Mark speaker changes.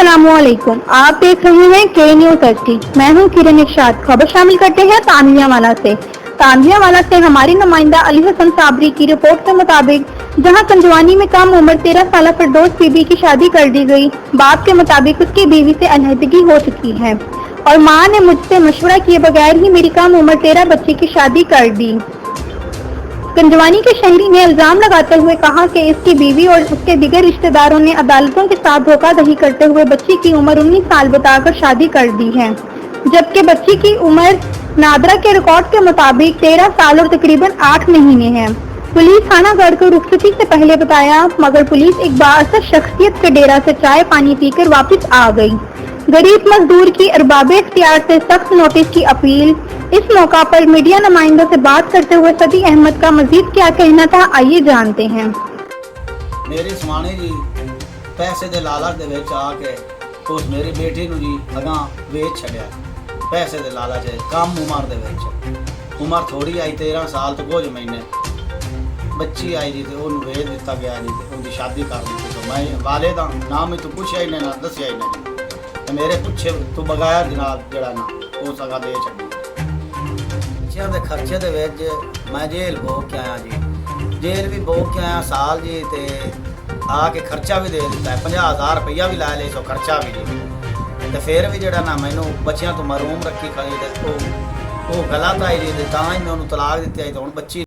Speaker 1: अस्सलामुअलैकुम। आप देख रहे हैं के न्यूज़ एचडी। मैं हूं किरण इरशाद। खबर शामिल करते हैं तानवियावाला से। तानवियावाला से हमारी नुमाइंदा अली हसन साबरी की रिपोर्ट के मुताबिक जहां संजवानी में कम उम्र 13 साल फिरदौस बीबी की शादी कर दी गई, बाप के मुताबिक उसकी बीवी से अलहदगी हो चुकी है और मां ने मुझसे मशवरा किए बगैर ही मेरी कम उम्र 13 बच्चे की शादी कर दी। संजवानी के शहरी ने इल्जाम लगाते हुए कहा कि इसकी बीवी और उसके दिगर रिश्तेदारों ने अदालतों के साथ धोखाधड़ी करते हुए बच्ची की उम्र 19 साल बताकर शादी कर दी है, जबकि बच्ची की उम्र नादरा के रिकॉर्ड के मुताबिक 13 साल और तकरीबन 8 महीने है। पुलिस थाना गढ़ को रुखसती से पहले बताया, मगर पुलिस एक बाअसर शख्सियत के डेरा से चाय पानी पीकर वापस आ गई। गरीब मजदूर की अरबाबे इख्तियार से सख्त नोटिस की अपील। इस मौका पर मीडिया नुमाइंदों से बात करते हुए सदी अहमद का मजीद क्या कहना था, आइए जानते हैं।
Speaker 2: मेरी स्वाणी जी पैसे दे लालच दे विच आके उस मेरी बेटी नूं जी अगां वेच छड्या। पैसे दे लालच कम उम्र दे विच, उम्र थोड़ी आई 13 साल तो कुछ महीने बच्ची आई जी तो उन्हें वेच दिता गया जी तो उनकी शादी कर दी। तो मैं वाले दा नाम ही तो पुछया ही ना दसिया ही नहीं तो मेरे पुछे तो बगैर जनाब जड़ा ना वो सगा दे छड्डी। बच्चों के खर्चे दे विच मैं जेल भोग के आया जी, जेल भी भोग के आया साल जी ते आके खर्चा भी दे दिता है, 50,000 रुपया भी ला ले सो खर्चा भी जी तो फिर भी जड़ा ना मैनू बच्चों तो मरूम रखी खड़ी तो गलत आई जी तो ही मैं उन्होंने तलाक दी आई तो हम बच्ची